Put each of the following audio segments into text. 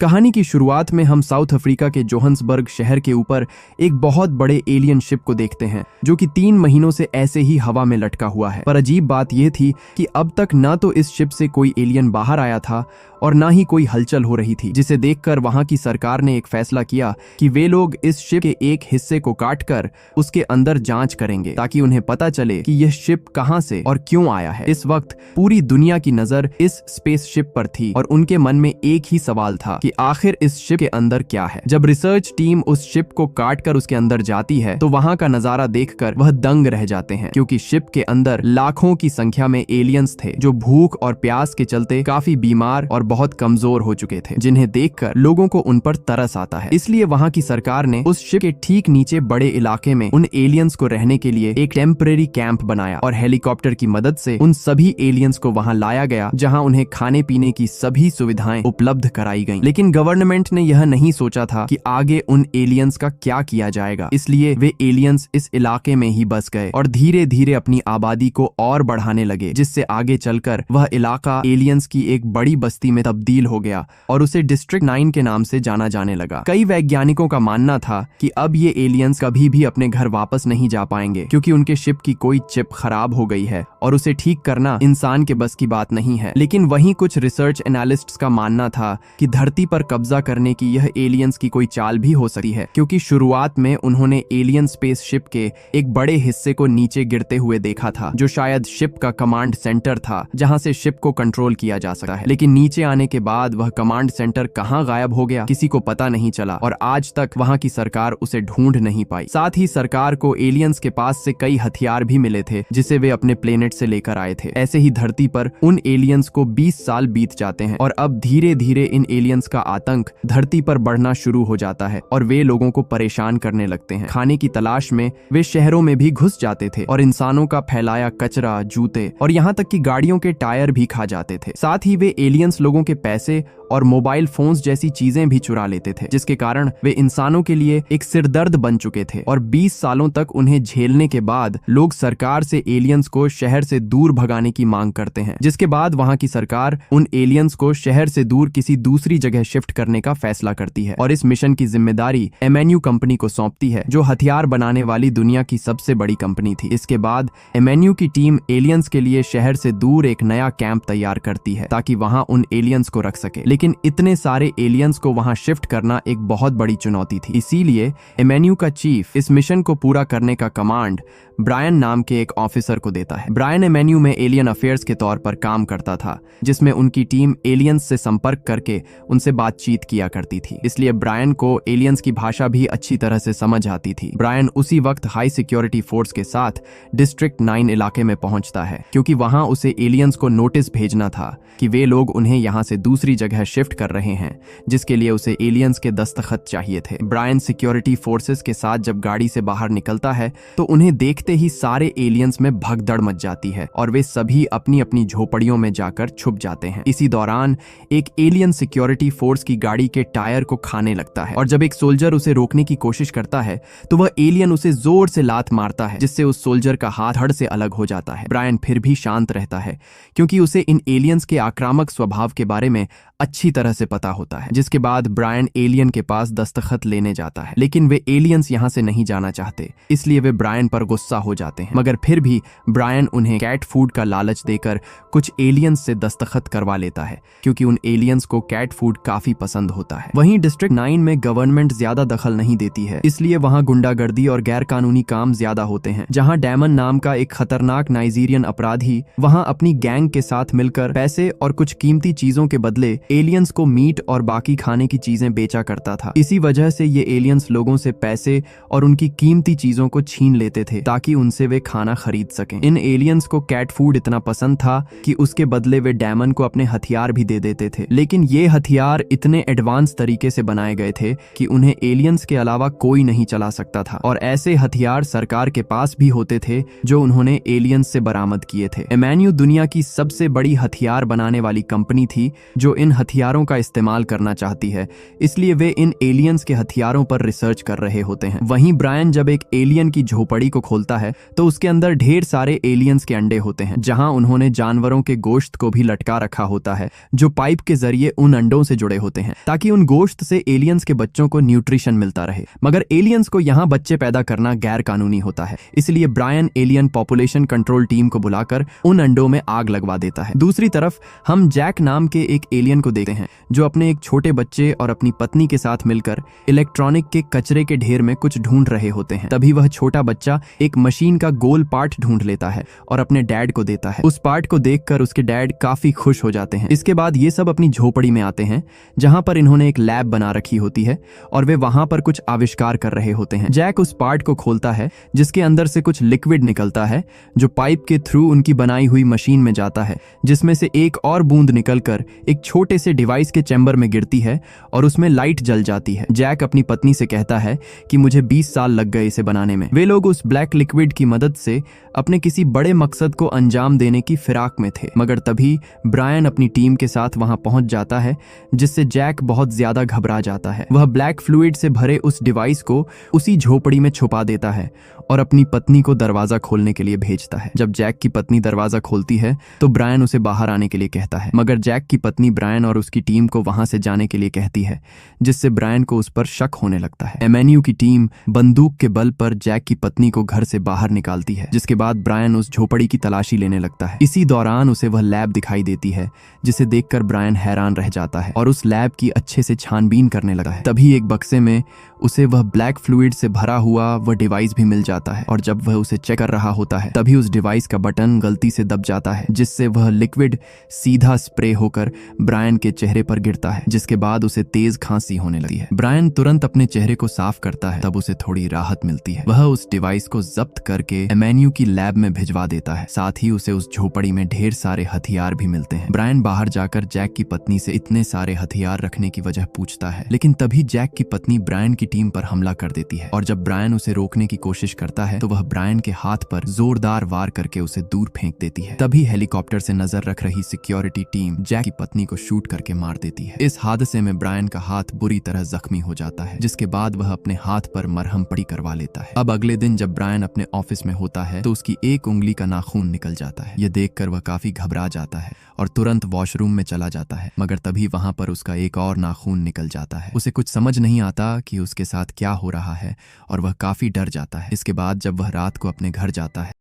कहानी की शुरुआत में हम साउथ अफ्रीका के जोहान्सबर्ग शहर के ऊपर एक बहुत बड़े एलियन शिप को देखते हैं जो कि 3 महीनों से ऐसे ही हवा में लटका हुआ है। पर अजीब बात यह थी कि अब तक ना तो इस शिप से कोई एलियन बाहर आया था और ना ही कोई हलचल हो रही थी, जिसे देखकर वहां की सरकार ने एक फैसला किया कि वे लोग इस शिप के एक हिस्से को काटकर उसके अंदर जांच करेंगे ताकि उन्हें पता चले कि यह शिप कहां से और क्यों आया है। इस वक्त पूरी दुनिया की नजर इस स्पेसशिप पर थी और उनके मन में एक ही सवाल था कि आखिर इस शिप के अंदर क्या है। जब रिसर्च टीम उस शिप को काटकर उसके अंदर जाती है तो वहां का नजारा देखकर वह दंग रह जाते हैं, क्योंकि शिप के अंदर लाखों की संख्या में एलियंस थे जो भूख और प्यास के चलते काफी बीमार और बहुत कमजोर हो चुके थे, जिन्हें देखकर लोगों को उन पर तरस आता है। इसलिए वहां की सरकार ने उस शिप के ठीक नीचे बड़े इलाके में उन एलियंस को रहने के लिए एक टेम्परेरी कैंप बनाया और हेलीकॉप्टर की मदद से उन सभी एलियंस को वहां लाया गया, जहां उन्हें खाने पीने की सभी सुविधाएं उपलब्ध कराई गईं। लेकिन गवर्नमेंट ने यह नहीं सोचा था कि आगे उन एलियंस का क्या किया जाएगा, इसलिए वे एलियंस इस इलाके में ही बस गए और धीरे धीरे अपनी आबादी को और बढ़ाने लगे, जिससे आगे चलकर वह इलाका एलियंस की एक बड़ी बस्ती में तब्दील हो गया और उसे डिस्ट्रिक्ट 9 के नाम से जाना जाने लगा। कई वैज्ञानिकों का मानना था कि अब ये एलियंस कभी भी अपने घर वापस नहीं जा पाएंगे, क्योंकि उनके शिप की कोई चिप खराब हो गई है और उसे ठीक करना इंसान के बस की बात नहीं है। लेकिन वहीं कुछ रिसर्च एनालिस्ट्स का मानना था कि धरती पर कब्जा करने की यह एलियंस की कोई चाल भी हो सकती है, क्योंकि शुरुआत में उन्होंने एलियन स्पेसशिप के एक बड़े हिस्से को नीचे गिरते हुए देखा था, जो शायद शिप का कमांड सेंटर था जहां से शिप को कंट्रोल किया जा सकता है। लेकिन नीचे आने के बाद वह कमांड सेंटर कहां गायब हो गया किसी को पता नहीं चला और आज तक वहां की सरकार उसे ढूंढ नहीं पाई। साथ ही सरकार को एलियंस के पास से कई हथियार भी मिले थे जिसे वे अपने प्लेनेट से लेकर आए थे। ऐसे ही धरती पर उन एलियंस को 20 साल बीत जाते हैं और अब धीरे धीरे इन एलियंस का आतंक धरती पर बढ़ना शुरू हो जाता है और वे लोगों को परेशान करने लगते हैं। खाने की तलाश में वे शहरों में भी घुस जाते थे और इंसानों का फैलाया कचरा, जूते और यहाँ तक कि गाड़ियों के टायर भी खा जाते थे। साथ ही वे एलियंस लोगों के पैसे और मोबाइल फोन्स जैसी चीजें भी चुरा लेते थे, जिसके कारण वे इंसानों के लिए एक सिरदर्द बन चुके थे। और 20 सालों तक उन्हें झेलने के बाद लोग सरकार से एलियंस को शहर से दूर भगाने की मांग करते हैं, जिसके बाद वहां की सरकार उन एलियंस को शहर से दूर किसी दूसरी जगह शिफ्ट करने का फैसला करती है और इस मिशन की जिम्मेदारी MNU कंपनी को सौंपती है, जो हथियार बनाने वाली दुनिया की सबसे बड़ी कंपनी थी। इसके बाद MNU की टीम एलियंस के लिए शहर से दूर एक नया कैंप तैयार करती है ताकि वहां उन एलियंस को रख सके। लेकिन इतने सारे एलियंस को वहां शिफ्ट करना एक बहुत बड़ी चुनौती थी, इसीलिए MNU का चीफ इस मिशन को पूरा करने का कमांड ब्रायन नाम के एक ऑफिसर को देता है। ब्रायन MNU में एलियन अफेयर्स के तौर पर काम करता था, जिसमें उनकी टीम एलियंस से संपर्क करके उनसे बातचीत किया करती थी, इसलिए ब्रायन को एलियंस की भाषा भी अच्छी तरह से समझ आती थी। ब्रायन उसी वक्त हाई सिक्योरिटी फोर्स के साथ डिस्ट्रिक्ट 9 इलाके में पहुंचता है, क्योंकि वहां उसे एलियंस को नोटिस भेजना था कि वे लोग उन्हें यहां से दूसरी जगह शिफ्ट कर रहे हैं, जिसके लिए उसे एलियंस के दस्तखत चाहिए थे। ब्रायन सिक्योरिटी फोर्सेस के साथ जब गाड़ी से बाहर निकलता है तो उन्हें देखते ही सारे एलियंस में भगदड़ मच जाती है और वे सभी अपनी अपनी झोपड़ियों में जाकर छुप जाते हैं। इसी दौरान एक एलियन सिक्योरिटी फोर्स की गाड़ी के टायर को खाने लगता है और जब एक सोल्जर उसे रोकने की कोशिश करता है तो वह एलियन उसे जोर से लात मारता है, जिससे उस सोल्जर का हाथ धड़ से अलग हो जाता है। ब्रायन फिर भी शांत रहता है, क्योंकि उसे इन एलियंस के आक्रामक स्वभाव के बारे में अच्छी तरह से पता होता है। जिसके बाद ब्रायन एलियन के पास दस्तखत लेने जाता है, लेकिन वे एलियंस यहां से नहीं जाना चाहते, इसलिए वे ब्रायन पर गुस्सा हो जाते हैं। मगर फिर भी ब्रायन उन्हें कैट फूड का लालच देकर कुछ एलियंस से दस्तखत करवा लेता है, क्योंकि उन एलियंस को कैट फूड काफी पसंद होता है। वहीं डिस्ट्रिक्ट 9 में गवर्नमेंट ज्यादा दखल नहीं देती है, इसलिए वहां गुंडागर्दी और गैर कानूनी काम ज्यादा होते हैं। जहां डैमन नाम का एक खतरनाक नाइजीरियन अपराधी वहां अपनी गैंग के साथ मिलकर पैसे और कुछ कीमती चीजों के बदले एलियंस को मीट और बाकी खाने की चीजें बेचा करता था। इसी वजह से ये एलियंस लोगों से पैसे और उनकी कीमती चीजों को छीन लेते थे ताकि उनसे वे खाना खरीद सकें। इन एलियंस को कैट फूड इतना पसंद था कि उसके बदले वे डैमन को अपने हथियार भी दे देते थे, लेकिन ये हथियार इतने एडवांस तरीके से बनाए गए थे कि उन्हें एलियंस के अलावा कोई नहीं चला सकता था और ऐसे हथियार सरकार के पास भी होते थे जो उन्होंने एलियंस से बरामद किए थे। MNU दुनिया की सबसे बड़ी हथियार बनाने वाली कंपनी थी जो इन हथियारों का इस्तेमाल करना चाहती है, इसलिए वे इन एलियंस के हथियारों पर रिसर्च कर रहे होते हैं। वहीं ब्रायन जब एक एलियन की झोपड़ी को खोलता है तो उसके अंदर ढेर सारे एलियंस के अंडे होते हैं, जहां उन्होंने जानवरों के गोश्त को भी लटका रखा होता है जो पाइप के जरिए उन अंडों से जुड़े होते हैं, ताकि उन गोश्त से एलियंस के बच्चों को न्यूट्रिशन मिलता रहे। मगर एलियंस को यहाँ बच्चे पैदा करना गैर कानूनी होता है, इसलिए Brian alien population control team को बुलाकर उन अंडों में आग लगवा देता है। दूसरी तरफ हम जैक नाम के एक एलियन को देखते हैं जो अपने एक छोटे बच्चे और अपनी पत्नी के साथ मिलकर इलेक्ट्रॉनिक के कचरे के ढेर में कुछ ढूंढ रहे होते हैं। तभी वह छोटा बच्चा एक मशीन का गोल पार्ट ढूंढ लेता है और अपने डैड को देता है। उस पार्ट को देखकर उसके डैड काफी खुश हो जाते हैं। इसके बाद ये सब अपनी झोपड़ी में आते हैं जहां पर इन्होंने एक लैब बना रखी होती है और वे वहां पर कुछ आविष्कार कर रहे होते हैं। जैक उस पार्ट को खोलता है जिसके अंदर से कुछ लिक्विड निकलता है जो पाइप के थ्रू उनकी बनाई हुई मशीन में जाता है, जिसमें से एक और बूंद निकलकर एक छोटे से डिवाइस के चैम्बर में गिरती है और उसमें लाइट जल जाती है। जैक अपनी पत्नी से कहता है कि मुझे 20 साल लग गए इसे बनाने में। वे लोग उस ब्लैक लिक्विड की मदद से अपने किसी बड़े मकसद को अंजाम देने की फिराक में थे। मगर तभी ब्रायन अपनी टीम के साथ वहां पहुंच जाता है, जिससे जैक बहुत ज्यादा घबरा जाता है। वह ब्लैक फ्लूइड से भरे उस डिवाइस को उसी झोपड़ी में छुपा देता है और अपनी पत्नी को दरवाजा खोलने के लिए भेजता है। जब जैक की पत्नी दरवाजा खोलती है तो ब्रायन उसे बाहर आने के लिए कहता है, मगर जैक की पत्नी ब्रायन और उसकी टीम को वहां से जाने के लिए कहती है, जिससे ब्रायन को उस पर शक होने लगता है। एमएनयू की टीम बंदूक के बल पर जैक की पत्नी को घर से बाहर निकालती है, जिसके बाद ब्रायन उस झोपड़ी की तलाशी लेने लगता है। इसी दौरान उसे वह लैब दिखाई देती है, जिसे देखकर ब्रायन हैरान रह जाता है और उस लैब की अच्छे से छानबीन करने लगा है। तभी एक बक्से में उसे वह ब्लैक फ्लूइड से भरा हुआ वह डिवाइस भी मिल जाता है और जब वह उसे चेक कर रहा होता है तभी उस डिवाइस का बटन गलती से दब जाता है, जिससे वह लिक्विड सीधा स्प्रे होकर ब्रायन के चेहरे पर गिरता है, जिसके बाद उसे तेज खांसी होने लगती है। ब्रायन तुरंत अपने चेहरे को साफ करता है, तब उसे थोड़ी राहत मिलती है। वह उस डिवाइस को जब्त करके एमएनयू की लैब में भिजवा देता है। साथ ही उसे उस झोपड़ी में ढेर सारे हथियार भी मिलते हैं। ब्रायन बाहर जाकर जैक की पत्नी से इतने सारे हथियार रखने की वजह पूछता है, लेकिन तभी जैक की पत्नी ब्रायन की टीम पर हमला कर देती है और जब ब्रायन उसे रोकने की कोशिश करता है तो वह ब्रायन के हाथ पर जोरदार वार करके उसे दूर फेंक देती है। तभी हेलीकॉप्टर से नजर रख रही सिक्योरिटी टीम जैक की पत्नी को शूट करके मार देती है। इस हादसे में ब्रायन का हाथ बुरी तरह जख्मी हो जाता है, जिसके बाद वह अपने हाथ पर मरहम पट्टी करवा लेता है। अब अगले दिन जब ब्रायन अपने ऑफिस में होता है तो उसकी एक उंगली का नाखून निकल जाता है। यह देखकर वह काफी घबरा जाता है और तुरंत वॉशरूम में चला जाता है, मगर तभी वहां पर उसका एक और नाखून निकल जाता है। उसे कुछ समझ नहीं आता कि उसके साथ क्या हो रहा है और वह काफी डर जाता है। इसके बाद जब वह रात को अपने घर जाता है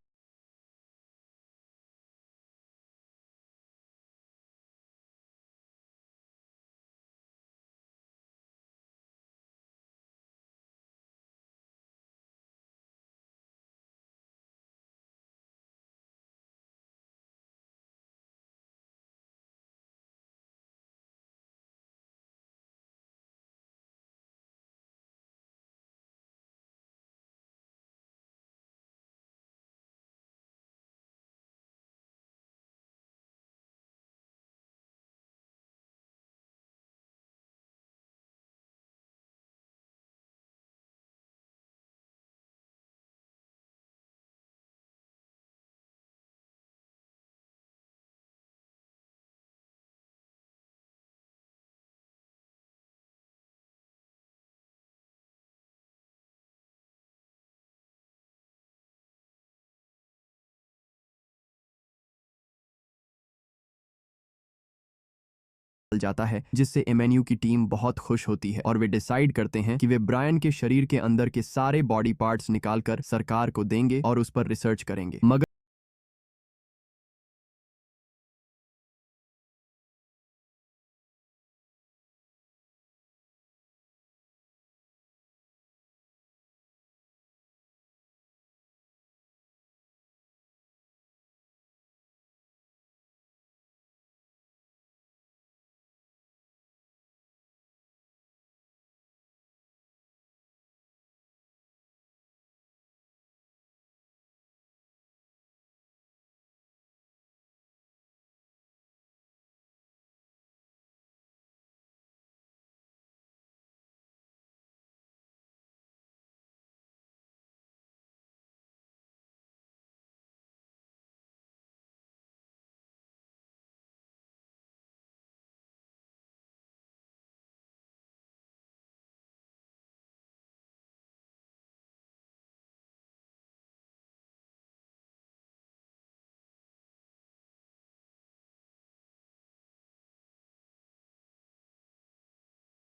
जाता है, जिससे एमएनयू की टीम बहुत खुश होती है और वे डिसाइड करते हैं कि वे ब्रायन के शरीर के अंदर के सारे बॉडी पार्ट्स निकालकर सरकार को देंगे और उस पर रिसर्च करेंगे। मगर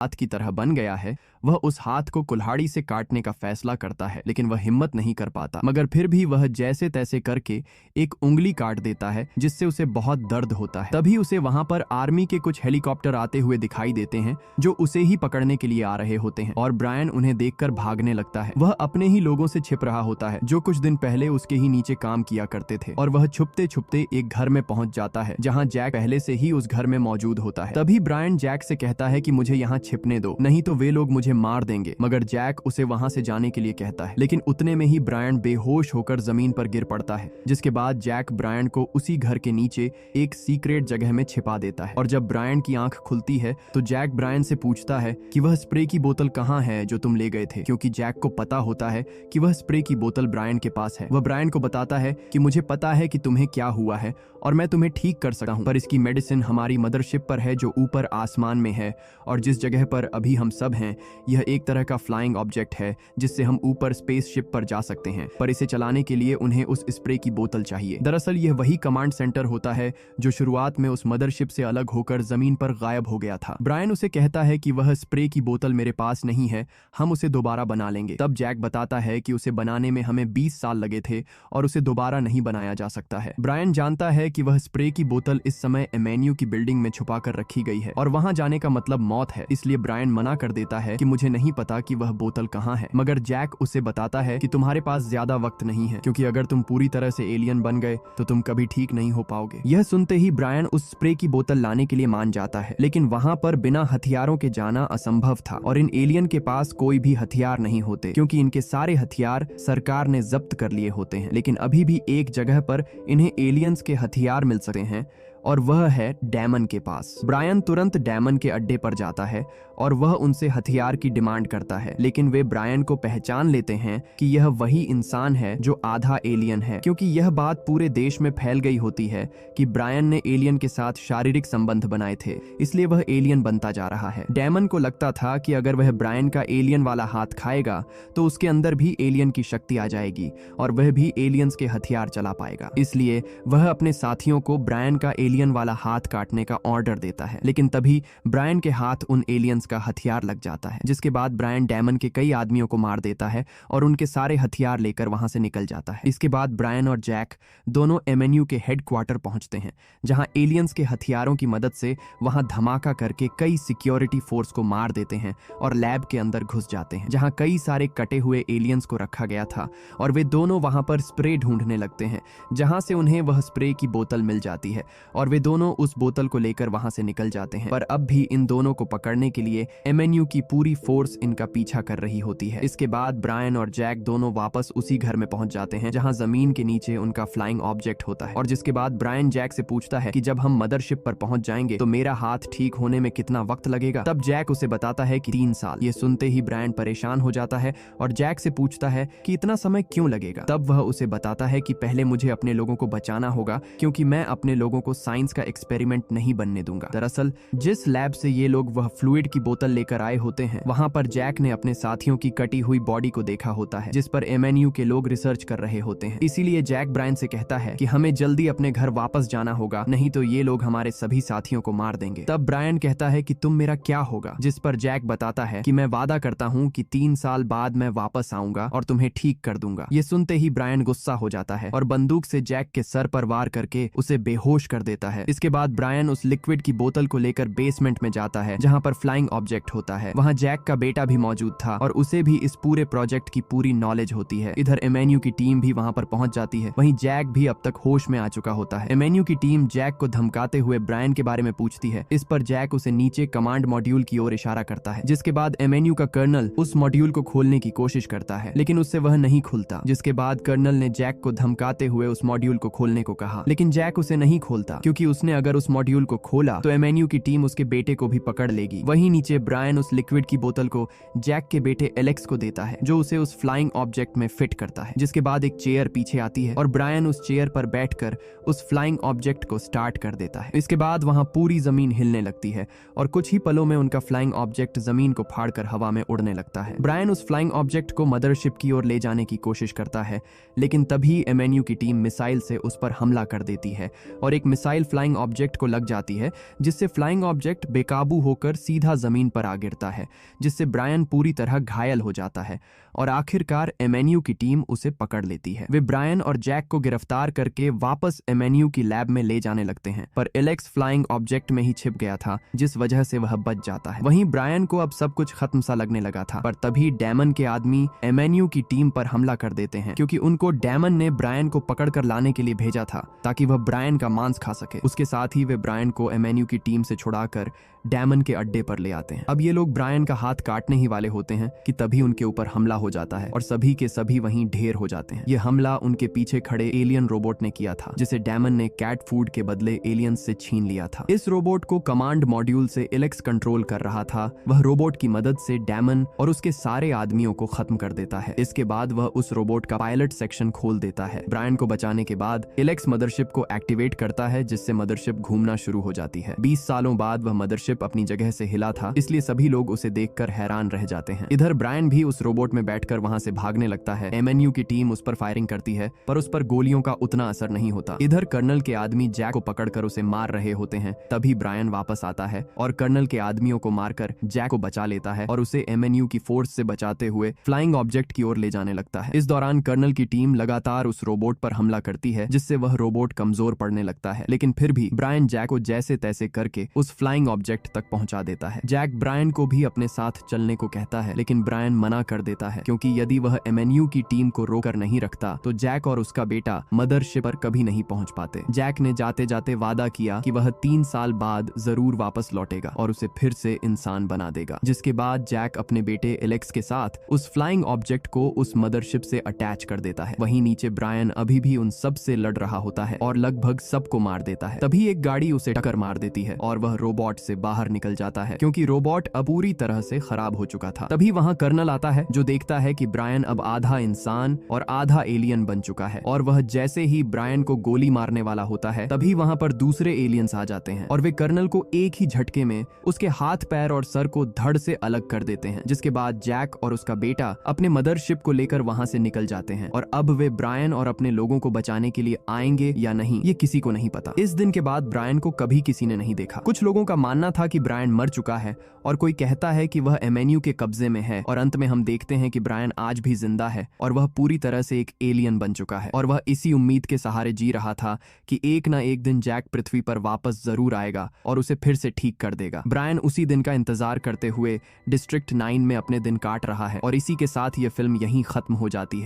हाथ की तरह बन गया है, वह उस हाथ को कुल्हाड़ी से काटने का फैसला करता है, लेकिन वह हिम्मत नहीं कर पाता। मगर फिर भी वह जैसे तैसे करके एक उंगली काट देता है, जिससे उसे बहुत दर्द होता है। तभी उसे वहां पर आर्मी के कुछ हेलीकॉप्टर आते हुए दिखाई देते हैं, जो उसे ही पकड़ने के लिए आ रहे होते हैं, और ब्रायन उन्हें देखकर भागने लगता है। वह अपने ही लोगों से छिप रहा होता है, जो कुछ दिन पहले उसके ही नीचे काम किया करते थे, और वह छुपते छुपते एक घर में पहुंच जाता है, जहां जैक पहले से ही उस घर में मौजूद होता है। तभी ब्रायन जैक से कहता है कि मुझे यहाँ छिपने दो, नहीं तो वे लोग मुझे मार देंगे। मगर जैक उसे वहां से जाने के लिए कहता है, लेकिन उतने में ही ब्रायन बेहोश होकर जमीन पर गिर पड़ता है, जिसके बाद जैक ब्रायन को उसी घर के नीचे एक सीक्रेट जगह में छिपा देता है। और जब ब्रायन की आंख खुलती है तो जैक ब्रायन से पूछता है कि वह स्प्रे की बोतल कहाँ है जो तुम ले गए थे, क्योंकि जैक को पता होता है कि वह स्प्रे की बोतल ब्रायन के पास है। वह ब्रायन को बताता है कि मुझे पता है कि तुम्हें क्या हुआ है और मैं तुम्हें ठीक कर सकता हूँ, पर इसकी मेडिसिन हमारी मदरशिप पर है, जो ऊपर आसमान में है, और जिस जगह पर अभी हम सब हैं यह एक तरह का फ्लाइंग ऑब्जेक्ट है, जिससे हम ऊपर स्पेसशिप पर जा सकते हैं, पर इसे चलाने के लिए उन्हें उस स्प्रे की बोतल चाहिए। दरअसल यह वही कमांड सेंटर होता है जो शुरुआत में उस मदरशिप से अलग होकर जमीन पर गायब हो गया था। ब्रायन उसे कहता है कि वह स्प्रे की बोतल मेरे पास नहीं है, हम उसे दोबारा बना लेंगे। तब जैक बताता है कि उसे बनाने में हमें 20 साल लगे थे और उसे दोबारा नहीं बनाया जा सकता है। ब्रायन जानता है कि वह स्प्रे की बोतल इस समय एमेन्यू की बिल्डिंग में छुपा कर रखी गई है और वहां जाने का मतलब मौत है, इसलिए ब्रायन मना कर देता है कि मुझे नहीं पता कि वह बोतल कहाँ है। मगर जैक उसे बताता है कि तुम्हारे पास ज्यादा वक्त नहीं है, क्योंकि अगर तुम पूरी तरह से एलियन बन गए तो तुम कभी ठीक नहीं हो पाओगे। यह सुनते ही ब्रायन उस स्प्रे की बोतल लाने के लिए मान जाता है, लेकिन वहां पर बिना हथियारों के जाना असंभव था और इन एलियन के पास कोई भी हथियार नहीं होते, क्योंकि इनके सारे हथियार सरकार ने जब्त कर लिए होते हैं। लेकिन अभी भी एक जगह पर इन्हें एलियंस के हथियार मिल सकते हैं और वह है डैमन के पास। ब्रायन तुरंत डैमन के अड्डे पर जाता है और वह उनसे हथियार की डिमांड करता है, लेकिन वे ब्रायन को पहचान लेते हैं कि यह वही इंसान है जो आधा एलियन है, क्योंकि यह बात पूरे देश में फैल गई होती है कि ब्रायन ने एलियन के साथ शारीरिक संबंध बनाए थे, इसलिए वह एलियन बनता जा रहा है। डैमन को लगता था कि अगर वह ब्रायन का एलियन वाला हाथ खाएगा तो उसके अंदर भी एलियन की शक्ति आ जाएगी और वह भी एलियंस के हथियार चला पाएगा, इसलिए वह अपने साथियों को ब्रायन का एलियन वाला हाथ काटने का ऑर्डर देता है। लेकिन तभी ब्रायन के हाथ उन एलियंस का हथियार लग जाता है, जिसके बाद ब्रायन डैमन के कई आदमियों को मार देता है और उनके सारे हथियार लेकर वहां से निकल जाता है। इसके बाद ब्रायन और जैक दोनों एमएनयू के हेडक्वार्टर पहुंचते हैं, जहां एलियंस के हथियारों की मदद से वहां धमाका करके कई सिक्योरिटी फोर्स को मार देते हैं और लैब के अंदर घुस जाते हैं, जहां कई सारे कटे हुए एलियंस को रखा गया था, और वे दोनों वहां पर स्प्रे ढूंढने लगते हैं, जहां से उन्हें वह स्प्रे की बोतल मिल जाती है और वे दोनों उस बोतल को लेकर वहां से निकल जाते हैं। पर अब भी इन दोनों को पकड़ने के लिए एमएनयू की पूरी फोर्स इनका पीछा कर रही होती है। इसके बाद ब्रायन और जैक दोनों वापस उसी घर में पहुंच जाते हैं जहां जमीन के नीचे उनका फ्लाइंग ऑब्जेक्ट होता है, और जिसके बाद ब्रायन जैक से पूछता है कि जब हम मदरशिप पर पहुंच जाएंगे तो मेरा हाथ ठीक होने में कितना वक्त लगेगा। तब जैक उसे बताता है कि 3 साल। ये सुनते ही ब्रायन परेशान हो जाता है और जैक से पूछता है कि इतना समय क्यों लगेगा। तब वह उसे बताता है कि पहले मुझे अपने लोगों को बचाना होगा, क्योंकि मैं अपने लोगों को साइंस का एक्सपेरिमेंट नहीं बनने दूंगा। दरअसल जिस लैब से ये लोग वह फ्लूइड की बोतल लेकर आए होते हैं, वहां पर जैक ने अपने साथियों की कटी हुई बॉडी को देखा होता है, जिस पर एमएनयू के लोग रिसर्च कर रहे होते हैं। इसीलिए जैक ब्रायन से कहता है कि हमें जल्दी अपने घर वापस जाना होगा, नहीं तो ये लोग हमारे सभी साथियों को मार देंगे। तब ब्रायन कहता है कि तुम मेरा क्या होगा, जिस पर जैक बताता है कि मैं वादा करता हूँ कि 3 साल बाद मैं वापस आऊंगा और तुम्हें ठीक कर दूंगा। ये सुनते ही ब्रायन गुस्सा हो जाता है और बंदूक से जैक के सर पर वार करके उसे बेहोश कर देता है। इसके बाद ब्रायन उस लिक्विड की बोतल को लेकर बेसमेंट में जाता है, जहां पर फ्लाइंग ऑब्जेक्ट होता है। वहां जैक का बेटा भी मौजूद था और उसे भी इस पूरे प्रोजेक्ट की पूरी नॉलेज होती है। इधर एमएनयू की टीम भी वहां पर पहुंच जाती है। वहीं जैक भी अब तक होश में आ चुका होता है। एमएनयू की टीम जैक को धमकाते हुए ब्रायन के बारे में पूछती है। इस पर जैक उसे नीचे कमांड मॉड्यूल की ओर इशारा करता है, जिसके बाद एमएनयू का कर्नल उस मॉड्यूल को खोलने की कोशिश करता है, लेकिन उससे वह नहीं खुलता। जिसके बाद कर्नल ने जैक को धमकाते हुए उस मॉड्यूल को खोलने को कहा, लेकिन जैक उसे नहीं खोलता, क्योंकि उसने अगर उस मॉड्यूल को खोला तो एमएनयू की टीम उसके बेटे को भी पकड़ लेगी। वहीं नीचे ब्रायन उस लिक्विड की बोतल को जैक के बेटे एलेक्स को देता है, जो उसे उस फ्लाइंग ऑब्जेक्ट में फिट करता है। जिसके बाद एक चेयर पीछे आती है और ब्रायन उस चेयर पर बैठकर उस फ्लाइंग ऑब्जेक्ट को स्टार्ट कर देता है। इसके बाद वहां पूरी जमीन हिलने लगती है और कुछ ही पलों में उनका फ्लाइंग ऑब्जेक्ट जमीन को फाड़कर हवा में उड़ने लगता है। ब्रायन उस फ्लाइंग ऑब्जेक्ट को मदरशिप की ओर ले जाने की कोशिश करता है, लेकिन तभी एमएनयू की टीम मिसाइल से उस पर हमला कर देती है और एक मिसाइल मिसाइल फ्लाइंग ऑब्जेक्ट को लग जाती है, जिससे फ्लाइंग ऑब्जेक्ट बेकाबू होकर सीधा जमीन पर आ गिरता है, जिससे ब्रायन पूरी तरह घायल हो जाता है और आखिरकार एमएनयू की टीम उसे पकड़ लेती है। वे ब्रायन और जैक को गिरफ्तार करके वापस एमएनयू की लैब में ले जाने लगते हैं, पर एलेक्स फ्लाइंग ऑब्जेक्ट में ही छिप गया था, जिस वजह से वह बच जाता है। वहीं ब्रायन को अब सब कुछ खत्म सा लगने लगा था, पर तभी डैमन के आदमी एमएनयू की टीम पर हमला कर देते हैं, क्योंकि उनको डैमन ने ब्रायन को पकड़कर लाने के लिए भेजा था ताकि वह ब्रायन का मांस खा सके। उसके साथ ही वे ब्रायन को एमएनयू की टीम से छुड़ाकर डैमन के अड्डे पर ले आते हैं। अब ये लोग ब्रायन का हाथ काटने ही वाले होते हैं कि तभी उनके ऊपर हमला हो जाता है और सभी के सभी वहीं ढेर हो जाते हैं। ये हमला उनके पीछे खड़े एलियन रोबोट ने किया था, जिसे डैमन ने कैट फूड के बदले एलियंस से छीन लिया था। इस रोबोट को कमांड मॉड्यूल से एलेक्स कंट्रोल कर रहा था। वह रोबोट की मदद से डैमन और उसके सारे आदमियों को खत्म कर देता है। इसके बाद वह उस रोबोट का पायलट सेक्शन खोल देता है। ब्रायन को बचाने के बाद एलेक्स मदरशिप को एक्टिवेट करता है, जिससे मदरशिप घूमना शुरू हो जाती है। 20 सालों बाद वह मदरशिप अपनी जगह से हिला था, इसलिए सभी लोग उसे देखकर हैरान रह जाते हैं। इधर ब्रायन भी उस रोबोट में बैठकर वहां से भागने लगता है। एमएनयू की टीम उस पर फायरिंग करती है, पर उस पर गोलियों का उतना असर नहीं होता। इधर कर्नल के आदमी जैक को पकड़कर उसे मार रहे होते हैं, तभी ब्रायन वापस आता है और कर्नल के आदमियों को मारकर जैक को बचा लेता है और उसे एमएनयू की फोर्स से बचाते हुए फ्लाइंग ऑब्जेक्ट की ओर ले जाने लगता है। इस दौरान कर्नल की टीम लगातार उस रोबोट पर हमला करती है, जिससे वह रोबोट कमजोर पड़ने लगता है, लेकिन फिर भी ब्रायन जैक को जैसे तैसे करके उस फ्लाइंग ऑब्जेक्ट तक पहुंचा देता है। जैक ब्रायन को भी अपने साथ चलने को कहता है, लेकिन ब्रायन मना कर देता है, क्योंकि यदि वह एमएनयू की टीम को रोकर नहीं रखता तो जैक और उसका बेटा मदरशिप पर कभी नहीं पहुंच पाते। जैक ने जाते जाते वादा किया कि वह 3 साल बाद जरूर वापस लौटेगा और उसे फिर से इंसान बना देगा, जिसके बाद जैक अपने बेटे एलेक्स के साथ उस फ्लाइंग ऑब्जेक्ट को उस मदरशिप से अटैच कर देता है। वहीं नीचे ब्रायन अभी भी उन सब से लड़ रहा होता है और लगभग सबको मार देता है। तभी एक गाड़ी उसे टक्कर मार देती है और वह रोबोट से बाहर निकल जाता है, क्योंकि रोबोट अब पूरी तरह से खराब हो चुका था। तभी वहां कर्नल आता है, जो देखता है कि ब्रायन अब आधा इंसान और आधा एलियन बन चुका है, और वह जैसे ही ब्रायन को गोली मारने वाला होता है तभी वहां पर दूसरे एलियंस आ जाते हैं और वे कर्नल को एक ही झटके में उसके हाथ पैर और सर को धड़ से अलग कर देते हैं। जिसके बाद जैक और उसका बेटा अपने मदरशिप को लेकर वहां से निकल जाते हैं और अब वे ब्रायन और अपने लोगों को बचाने के लिए आएंगे या नहीं, ये किसी को नहीं पता। इस दिन के बाद ब्रायन को कभी किसी ने नहीं देखा। कुछ लोगों का मानना था कि ब्रायन मर चुका है और कोई कहता है कि वह एमएनयू के कब्जे में है, और अंत में हम देखते हैं कि ब्रायन आज भी जिंदा है और वह पूरी तरह से एक एलियन बन चुका है और वह इसी उम्मीद के सहारे जी रहा था कि एक ना एक दिन जैक पृथ्वी पर वापस जरूर आएगा और उसे फिर से ठीक कर देगा। ब्रायन उसी दिन का इंतजार करते हुए डिस्ट्रिक्ट 9 में अपने दिन काट रहा है और इसी के साथ यह फिल्म यहीं खत्म हो जाती है।